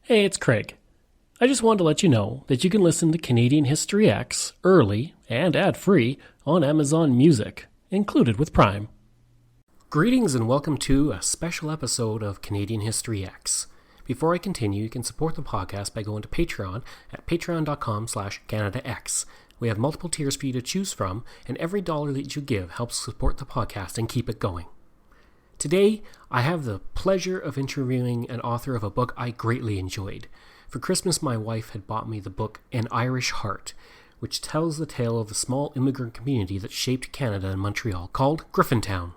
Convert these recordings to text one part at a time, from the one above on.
Hey, it's Craig. I just wanted to let you know that you can listen to Canadian History X early and ad-free on Amazon Music, included with Prime. Greetings and welcome to a special episode of Canadian History X. Before I continue, you can support the podcast by going to Patreon at patreon.com/CanadaX. We have multiple tiers for you to choose from, and every dollar that you give helps support the podcast and keep it going. Today, I have the pleasure of interviewing an author of a book I greatly enjoyed. For Christmas, my wife had bought me the book An Irish Heart, which tells the tale of the small immigrant community that shaped Canada and Montreal, called Griffintown.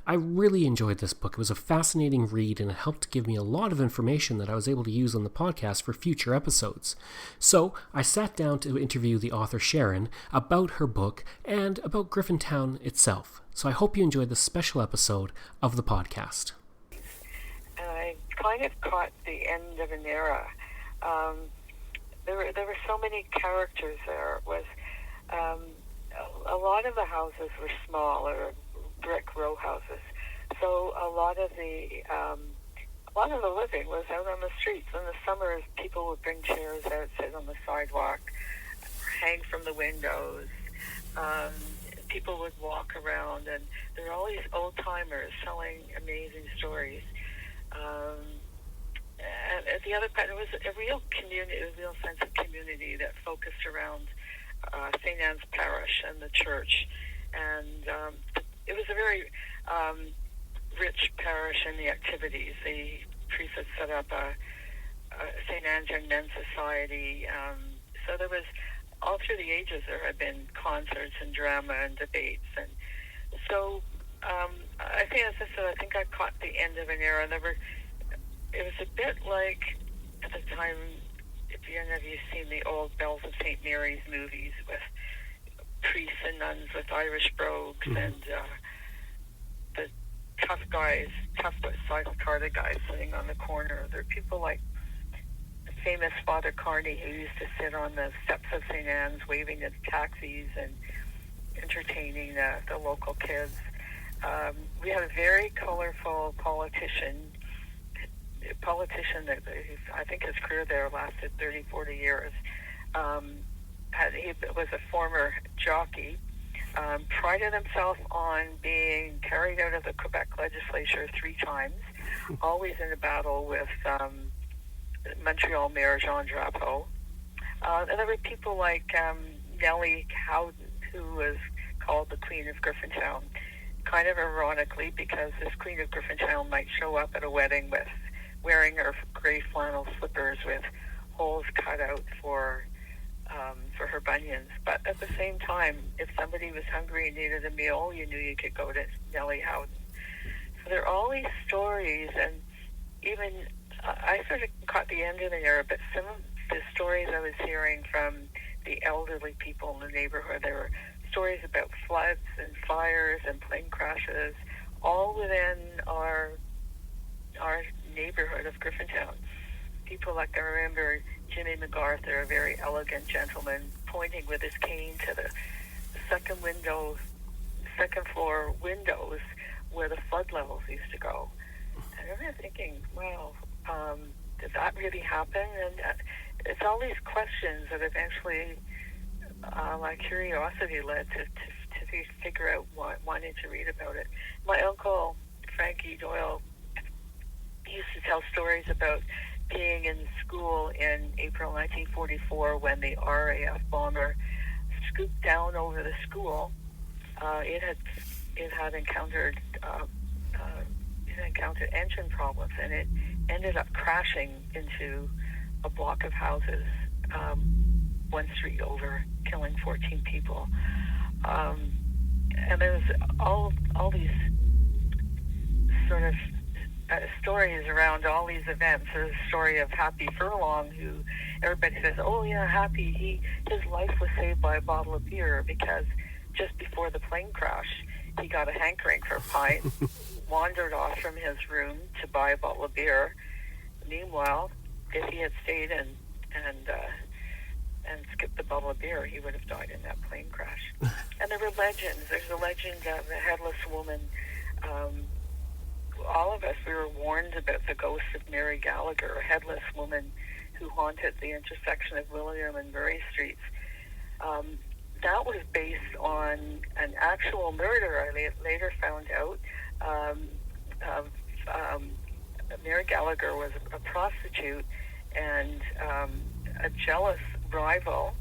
I really enjoyed this book. It was a fascinating read, and it helped give me a lot of information that I was able to use on the podcast for future episodes. So I sat down to interview the author Sharon about her book and about Griffintown itself. So I hope you enjoyed this special episode of the podcast. And I kind of caught the end of an era. There were so many characters there. It was a lot of the houses were small, or brick row houses. So a lot of the living was out on the streets. In the summers, people would bring chairs out, sit on the sidewalk, hang from the windows. People would walk around, and there were all these old timers telling amazing stories. And at the other part, it was a real community, a real sense of community that focused around St. Anne's Parish and the church. And it was a very rich parish in the activities. The priest had set up a St. Anne's Young Men's Society. So there was, all through the ages, there had been concerts and drama and debates. And so I think, as I said, I think I caught the end of an era. It was a bit like, at the time, if any of you seen the old Bells of St. Mary's movies with priests and nuns with Irish brogues, and the tough but size-carded guys sitting on the corner. There are people like the famous Father Carney, who used to sit on the steps of St. Anne's waving at taxis and entertaining the local kids. We had a very colorful politician that I think his career there lasted 30, 40 years. He was a former jockey, prided himself on being carried out of the Quebec legislature 3 times, always in a battle with Montreal Mayor Jean Drapeau. And there were people like Nellie Howden, who was called the Queen of Griffintown, kind of ironically, because this Queen of Griffintown might show up at a wedding with wearing her gray flannel slippers with holes cut out for her bunions. But at the same time, if somebody was hungry and needed a meal, you knew you could go to Nellie Howden. So there are all these stories, and even I sort of caught the end of the era, but some of the stories I was hearing from the elderly people in the neighborhood, there were stories about floods and fires and plane crashes, all within our neighborhood of Griffintown. People like, I remember Jimmy MacArthur, a very elegant gentleman, pointing with his cane to the second floor windows where the flood levels used to go. And I remember thinking, wow, did that really happen? And it's all these questions that eventually my curiosity led to figure out wanting to read about it. My uncle, Frankie Doyle, used to tell stories about being in school in April 1944 when the RAF bomber scooped down over the school. It had encountered engine problems, and it ended up crashing into a block of houses 1 street over, killing 14 people. And there was all these sort of stories around all these events. There's a story of Happy Furlong, who everybody says, oh yeah, Happy, his life was saved by a bottle of beer, because just before the plane crash, he got a hankering for a pint, wandered off from his room to buy a bottle of beer. Meanwhile, if he had stayed and skipped the bottle of beer, he would have died in that plane crash. And there were legends. There's a legend of a headless woman all of us, we were warned about the ghost of Mary Gallagher, a headless woman who haunted the intersection of William and Murray Streets. That was based on an actual murder. I later found out. Mary Gallagher was a prostitute, and a jealous rival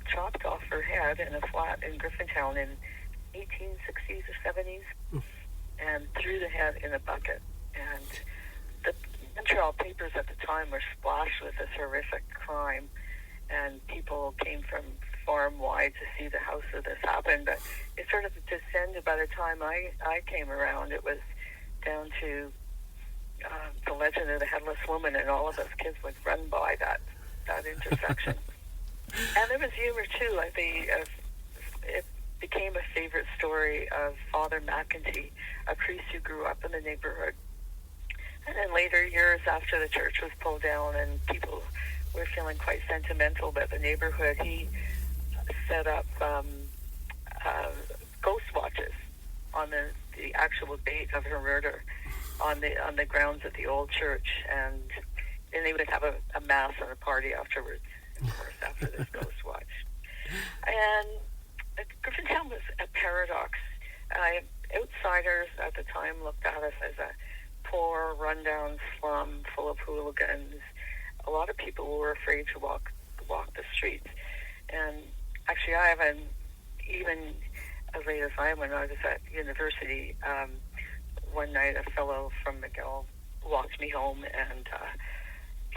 chopped off her head in a flat in Griffintown in 1860s or 70s and threw the head in a bucket. And the Montreal papers at the time were splashed with this horrific crime, and people came from far and wide to see the house where this happened. But it sort of descended by the time I came around. It was down to the legend of the Headless Woman, and all of us kids would run by that intersection. And there was humor too. It became a favorite story of Father McEntee, a priest who grew up in the neighborhood. And then later years, after the church was pulled down and people were feeling quite sentimental about the neighborhood, he set up ghost watches on the actual date of her murder on the grounds of the old church, and then they would have a mass and a party afterwards, of course, after this ghost watch. And Griffintown was a paradox. Outsiders at the time looked at us as a poor, rundown slum full of hooligans. A lot of people were afraid to walk the streets. And actually, I haven't, even as late as when I was at university, one night a fellow from McGill walked me home, and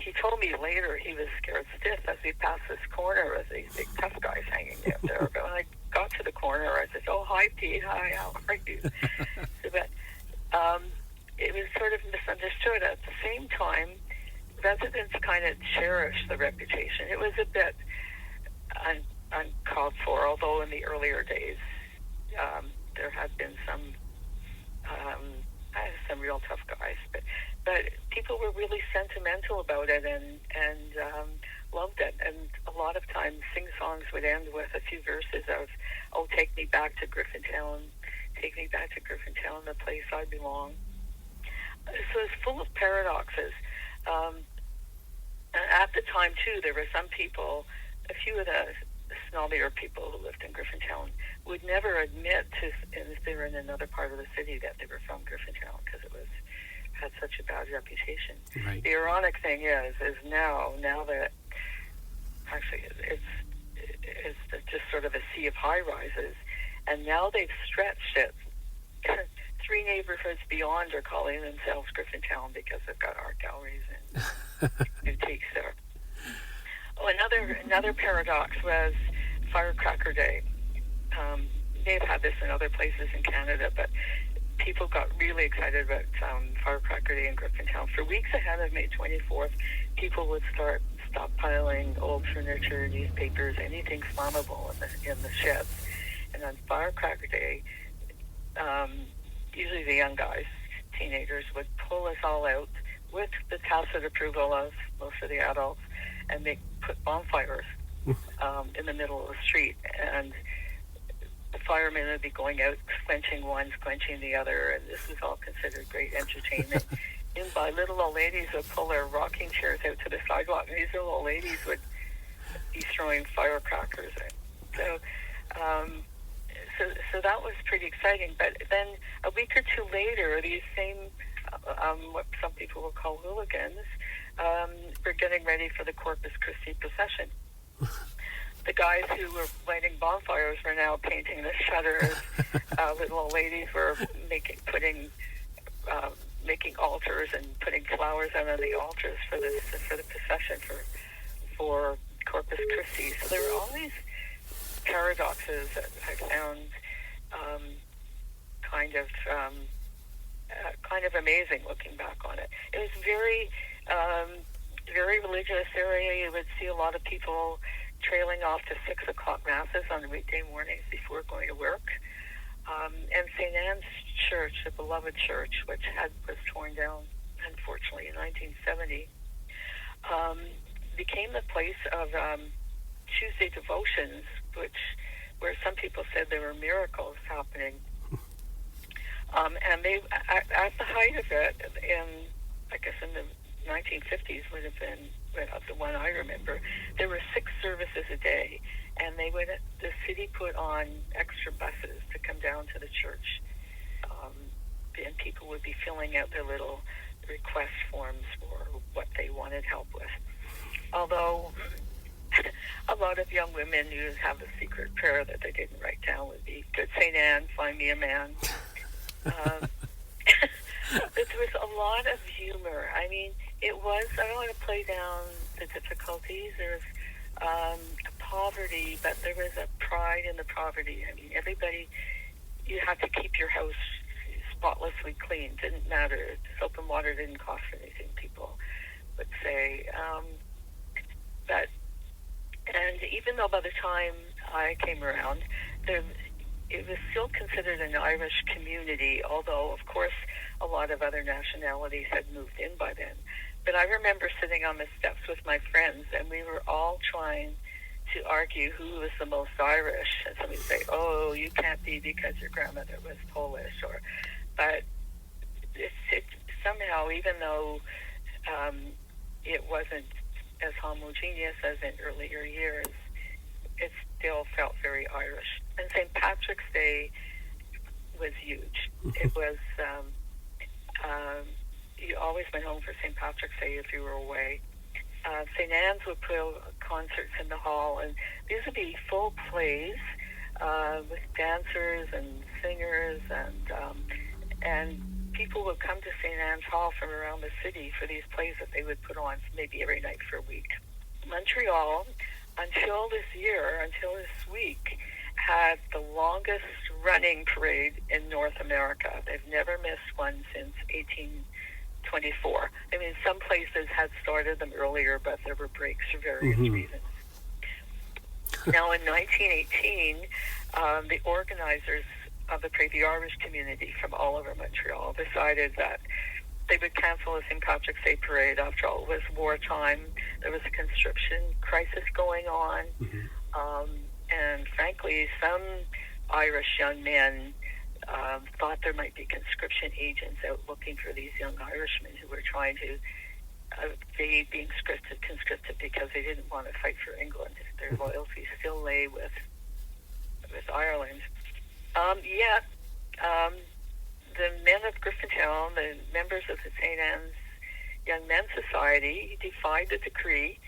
he told me later he was scared stiff as we passed this corner with these big tough guys hanging out there. But when I got to the corner, I said, "Oh, hi, Pete. Hi, how are you?" But it was sort of misunderstood. At the same time, residents kind of cherished the reputation. It was a bit uncalled for, although in the earlier days there had been some real tough guys, but people were really sentimental about it and loved it. And a lot of times sing-songs would end with a few verses of, "Oh, take me back to Griffintown, take me back to Griffintown, the place I belong." So it's full of paradoxes. At the time, too, there were some people, a few of the snobbier people who lived in Griffintown would never admit to, if they were in another part of the city, that they were from Griffintown, because it had such a bad reputation. Right. The ironic thing is now that actually it's just sort of a sea of high-rises, and now they've stretched it. 3 neighborhoods beyond are calling themselves Griffintown because they've got art galleries and boutiques there. Oh, another paradox was Firecracker Day. They've had this in other places in Canada, but people got really excited about Firecracker Day in Griffintown. For weeks ahead of May 24th, people would start stockpiling old furniture, newspapers, anything flammable in the sheds. And on Firecracker Day, usually the young guys, teenagers, would pull us all out with the tacit approval of most of the adults, and they put bonfires in the middle of the street. And the firemen would be going out, quenching one, quenching the other, and this was all considered great entertainment. And by little old ladies would pull their rocking chairs out to the sidewalk, and these little old ladies would be throwing firecrackers in. So that was pretty exciting. But then a week or two later, these same, what some people will call hooligans, were getting ready for the Corpus Christi procession. The guys who were lighting bonfires were now painting the shutters. Little old ladies were making altars and putting flowers out on the altars for the procession for Corpus Christi. So there were all these paradoxes that I found kind of amazing looking back on it. It was very religious area. You would see a lot of people trailing off to 6 o'clock masses on weekday mornings before going to work. And St. Anne's Church, the beloved church, which was torn down, unfortunately, in 1970, became the place of Tuesday devotions, where some people said there were miracles happening. And they, at the height of it, I guess in the 1950s would have been the one I remember, there were 6 services a day, and the city put on extra buses to come down to the church, and people would be filling out their little request forms for what they wanted help with. Although a lot of young women who have a secret prayer that they didn't write down would be, "Good St. Anne, find me a man." There was a lot of humor. I mean, I don't want to play down the difficulties. There was poverty, but there was a pride in the poverty. I mean, you had to keep your house spotlessly clean. Didn't matter. Soap and water didn't cost anything, people would say. And even though by the time I came around, it was still considered an Irish community, although, of course, a lot of other nationalities had moved in by then. But I remember sitting on the steps with my friends, and we were all trying to argue who was the most Irish. And somebody would say, "Oh, you can't be because your grandmother was Polish." But it somehow, even though it wasn't as homogeneous as in earlier years, it still felt very Irish. And St. Patrick's Day was huge. It was, you always went home for St. Patrick's Day if you were away. St. Anne's would put concerts in the hall, and these would be full plays with dancers and singers, and people would come to St. Anne's Hall from around the city for these plays that they would put on maybe every night for a week. Montreal, until this week, had the longest running parade in North America. They've never missed one since 1824. I mean, some places had started them earlier, but there were breaks for various reasons. Now, in 1918, the organizers of the parade, the Irish community from all over Montreal, decided that they would cancel the St. Patrick's Day parade. After all, it was wartime. There was a conscription crisis going on. And frankly, some Irish young men thought there might be conscription agents out looking for these young Irishmen who were trying to evade being conscripted because they didn't want to fight for England. Their loyalty still lay with Ireland. Yet, the men of Griffintown, the members of the St. Anne's Young Men's Society, defied the decree,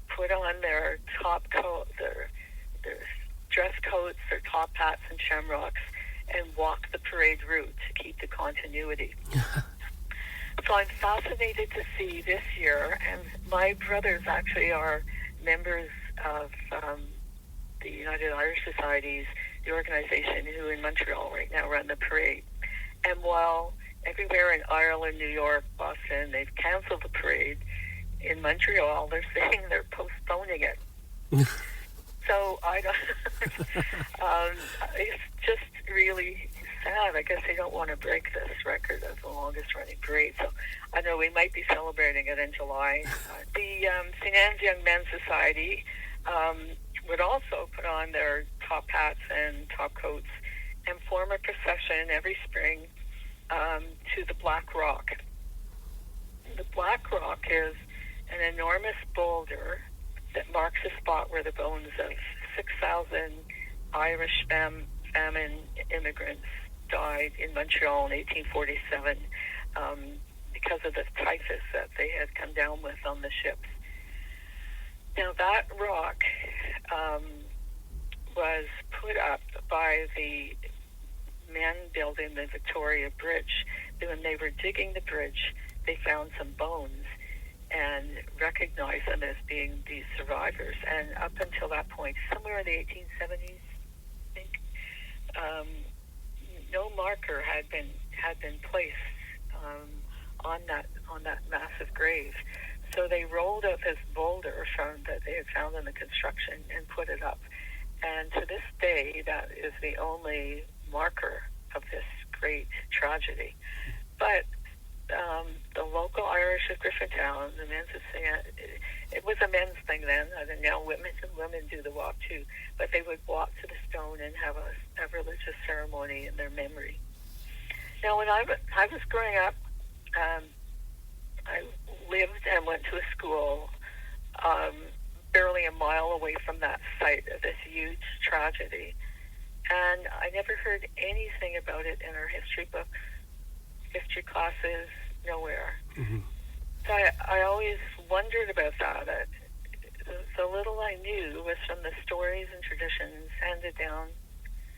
put on their top coat, their dress coats, their top hats and shamrocks, and walked the parade route to keep the continuity. So I'm fascinated to see this year, and my brothers actually are members of the United Irish Societies, the organization who in Montreal right now run the parade. And while everywhere in Ireland, New York, Boston, they've canceled the parade, in Montreal they're saying they're postponing it. So I don't. It's just really sad. I guess they don't want to break this record of the longest running parade. So I know we might be celebrating it in July. The St. Anne's Young Men's Society would also put on their top hats and top coats and form a procession every spring to the Black Rock. The Black Rock is an enormous boulder that marks a spot where the bones of 6,000 Irish famine immigrants died in Montreal in 1847 because of the typhus that they had come down with on the ships. Now that rock was put up by the men building the Victoria Bridge. When they were digging the bridge, they found some bones and recognized them as being these survivors. And up until that point, somewhere in the 1870s, I think, no marker had been placed on that massive grave. So they rolled up this boulder that they had found in the construction and put it up. And to this day, that is the only marker of this great tragedy. But the local Irish of Griffintown, the men's it was a men's thing then, and now women do the walk too. But they would walk to the stone and have a religious ceremony in their memory. Now, when I was growing up, I lived and went to a school barely a mile away from that site of this huge tragedy. And I never heard anything about it in our history books, history classes, nowhere. Mm-hmm. So I always wondered about that. The little I knew was from the stories and traditions handed down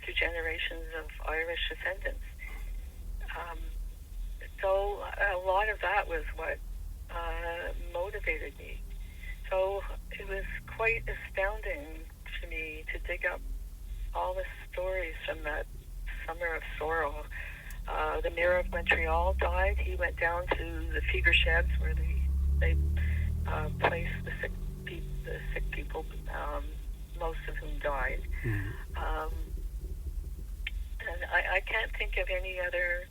through generations of Irish descendants. So a lot of that was what motivated me. So it was quite astounding to me to dig up all the stories from that summer of sorrow. The mayor of Montreal died. He went down to the fever sheds where they placed the sick people, most of whom died. Mm-hmm. And I can't think of any other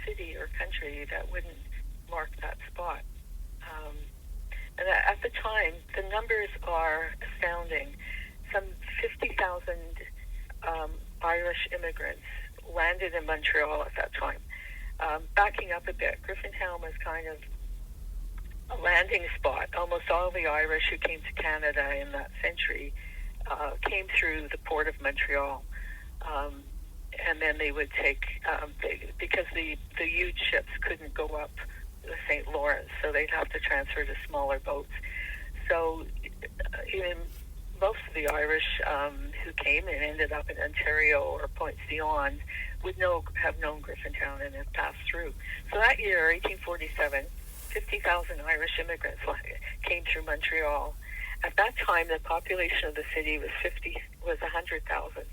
city or country that wouldn't mark that spot. And at the time, the numbers are astounding. Some 50,000 Irish immigrants landed in Montreal at that time. Backing up a bit, Griffintown was kind of a landing spot. Almost all the Irish who came to Canada in that century came through the port of Montreal. And then they would take, because the huge ships couldn't go up the St. Lawrence, so they'd have to transfer to smaller boats. So even most of the Irish who came and ended up in Ontario or Pointe Dion would have known Griffintown and have passed through. So that year, 1847, 50,000 Irish immigrants came through Montreal. At that time, the population of the city was 100,000.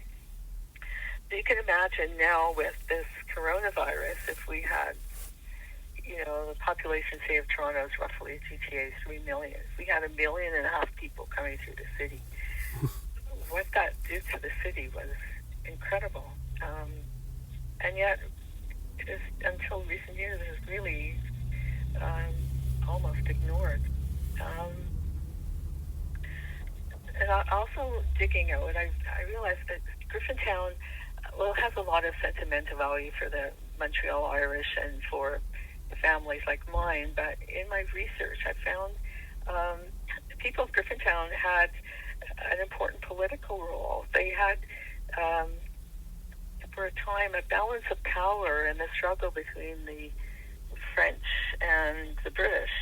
You can imagine now with this coronavirus, if we had, the population, say, of Toronto is roughly GTA 3 million. If we had 1.5 million people coming through the city, what that did to the city was incredible. And yet, until recent years, it was really almost ignored. And also digging out, I realized that Griffintown, it has a lot of sentimental value for the Montreal Irish and for families like mine, but in my research I found the people of Griffintown had an important political role. They had, for a time, a balance of power in the struggle between the French and the British,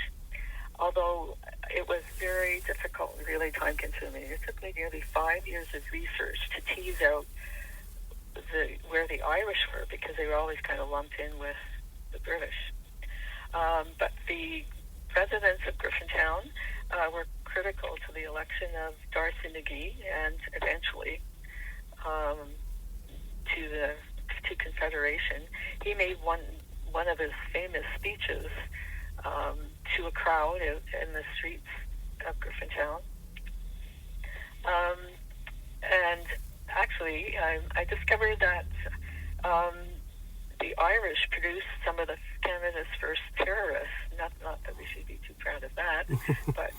although it was very difficult and really time-consuming. It took me nearly 5 years of research to tease out where the Irish were, because they were always kind of lumped in with the British. But the residents of Griffintown were critical to the election of Darcy McGee and eventually to Confederation. He made one of his famous speeches to a crowd in the streets of Griffintown. And actually, I discovered that the Irish produced some of Canada's first terrorists. Not that we should be too proud of that, but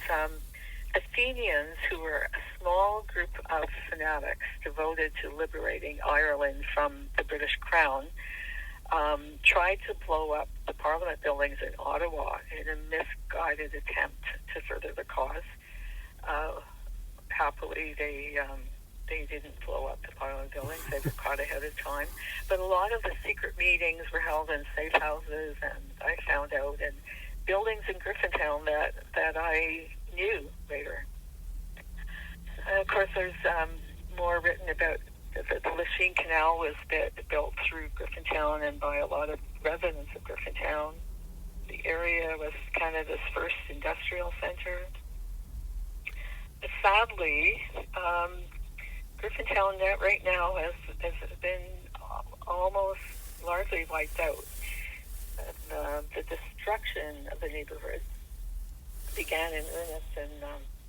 Athenians, who were a small group of fanatics devoted to liberating Ireland from the British Crown, tried to blow up the Parliament buildings in Ottawa in a misguided attempt to further the cause. Happily, they didn't blow up the Parliament buildings. They were caught ahead of time. But a lot of the secret meetings were held in safe houses, and I found out in buildings in Griffintown that I knew later. Of course, there's more written about the Lachine Canal was built through Griffintown and by a lot of residents of Griffintown. The area was Canada's first industrial center. But sadly, Griffintown right now has been almost largely wiped out. The destruction of the neighborhood began in earnest in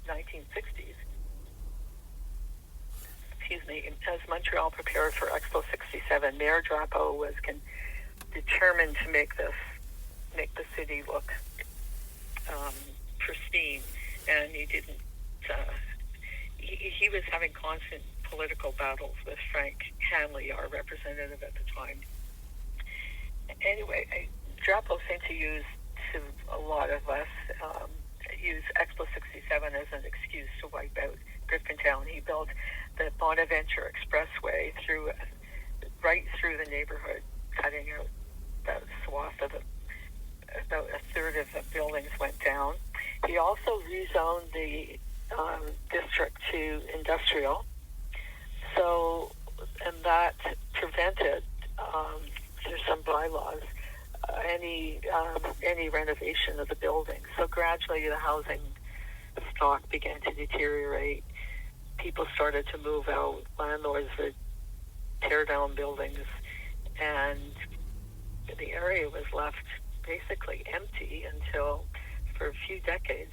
1960s. As Montreal prepared for Expo 67, Mayor Drapeau was determined to make the city look pristine, and he didn't. He was having constant political battles with Frank Hanley, our representative at the time. anyway, Drapo seemed to a lot of us, use Expo 67 as an excuse to wipe out Griffintown. He built the Bonaventure Expressway right through the neighborhood, cutting out that swath of about a third of the buildings went down. He also rezoned the district to industrial. So, and that prevented, through some bylaws, any renovation of the building. So gradually the housing stock began to deteriorate. People started to move out. Landlords would tear down buildings, and the area was left basically empty for a few decades,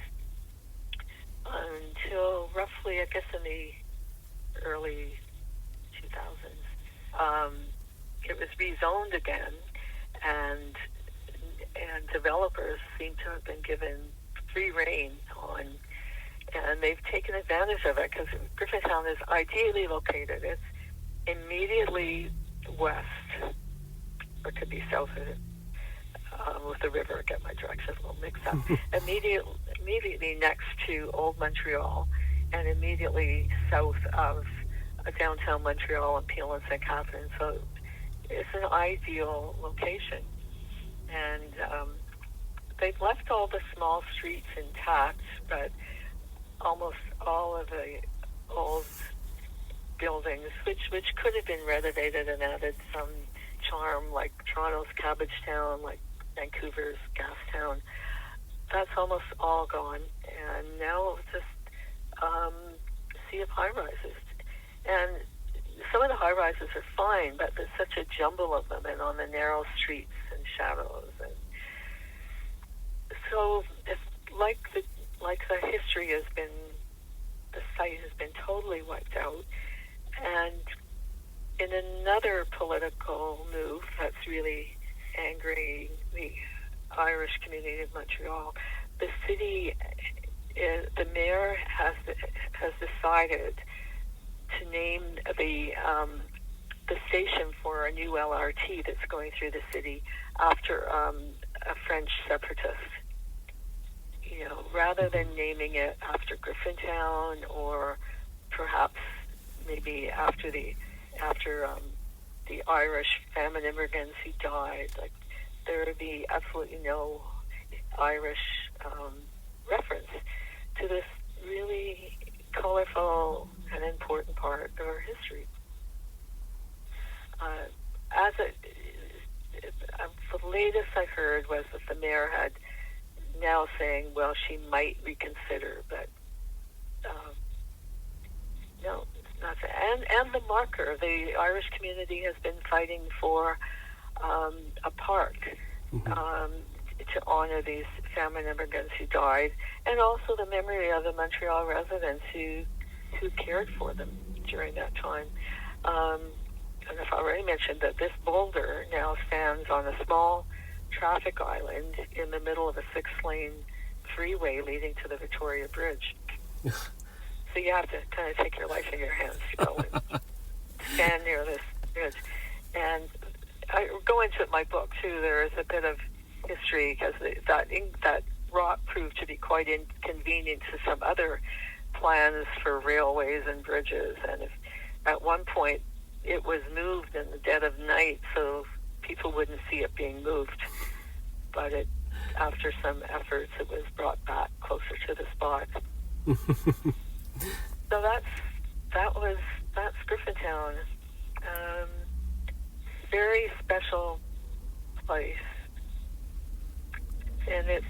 until roughly, I guess, in the early 2000s. It was rezoned again, and developers seem to have been given free rein and they've taken advantage of it, because Griffintown is ideally located. It's immediately west, or could be south of it, with the river. I get my directions a little mixed up. Immediately next to Old Montreal, and immediately south of downtown Montreal and Peel and St. Catherine. So it's an ideal location. And they've left all the small streets intact, but almost all of the old buildings, which could have been renovated and added some charm, like Toronto's Cabbagetown, like Vancouver's Gastown, that's almost all gone. And now it's just a sea of high-rises. And some of the high-rises are fine, but there's such a jumble of them, and on the narrow streets and shadows. And so it's like the history has been, the site has been totally wiped out. And in another political move that's really angering the Irish community of Montreal, the city, the mayor has decided to name the station for a new LRT that's going through the city after a French separatist. You know, rather than naming it after Griffintown, or perhaps maybe after the Irish famine immigrants who died, like there would be absolutely no Irish reference to this really colorful and important part of our history. The latest I heard was that the mayor had now saying, well, she might reconsider, but no, it's not that. And the marker, the Irish community has been fighting for a park to honor these famine immigrants who died, and also the memory of the Montreal residents who cared for them during that time. And I've already mentioned that this boulder now stands on a small traffic island in the middle of a 6-lane freeway leading to the Victoria Bridge. So you have to kind of take your life in your hands to go and stand near this bridge. And I go into my book too. There is a bit of history, because that rock proved to be quite inconvenient to some other plans for railways and bridges. And at one point it was moved in the dead of night so people wouldn't see it being moved. But after some efforts, it was brought back closer to the spot. So that's Griffintown. Very special place, and it's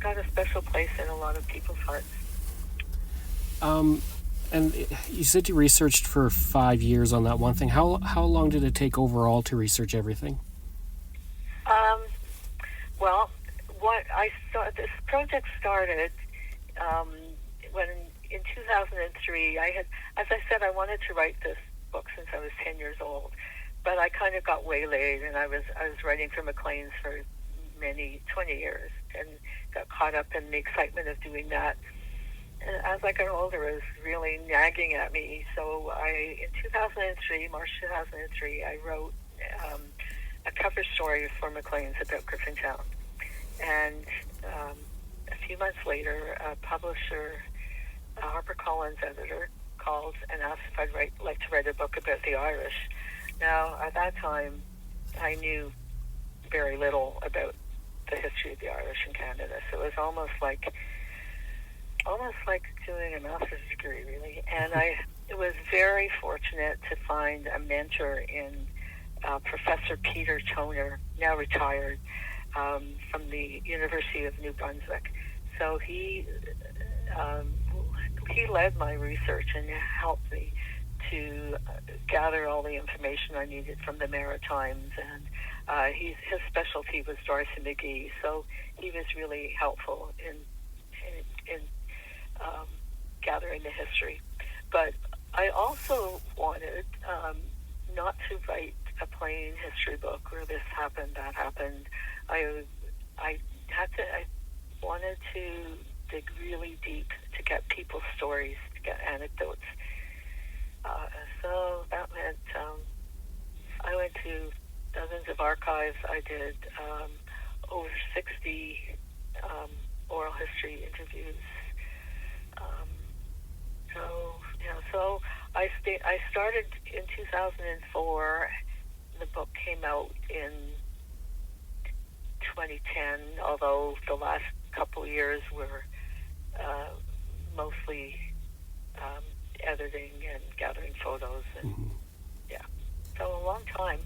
got a special place in a lot of people's hearts. And you said you researched for 5 years on that one thing. How long did it take overall to research everything? Well, this project started when in 2003. As I said, I wanted to write this book since I was 10 years old, but I kind of got waylaid, and I was writing for Maclean's for 20 years, and got caught up in the excitement of doing that. as I got older, it was really nagging at me. So in 2003, March 2003, I wrote a cover story for Maclean's about Griffintown. And a few months later, a publisher, a HarperCollins editor, called and asked if I'd like to write a book about the Irish. Now, at that time, I knew very little about the history of the Irish in Canada. So it was almost like doing a master's degree, really. And I was very fortunate to find a mentor in Professor Peter Toner, now retired, from the University of New Brunswick. So he led my research and helped me to gather all the information I needed from the Maritimes. And his specialty was Dorothy McGee, so he was really helpful in gathering the history. But I also wanted not to write a plain history book where this happened, that happened. I wanted to dig really deep to get people's stories, to get anecdotes. So that meant I went to dozens of archives. I did over 60 oral history interviews. So I started in 2004. The book came out in 2010, although the last couple of years were mostly editing and gathering photos. And yeah, so a long time.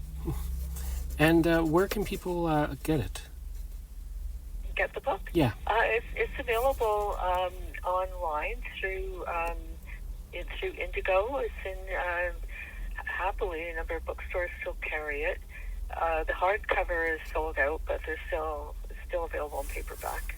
And where can people get it? Get the book? Yeah. It's available online through Indigo. It's in happily a number of bookstores still carry it. The hardcover is sold out, but it's still available in paperback.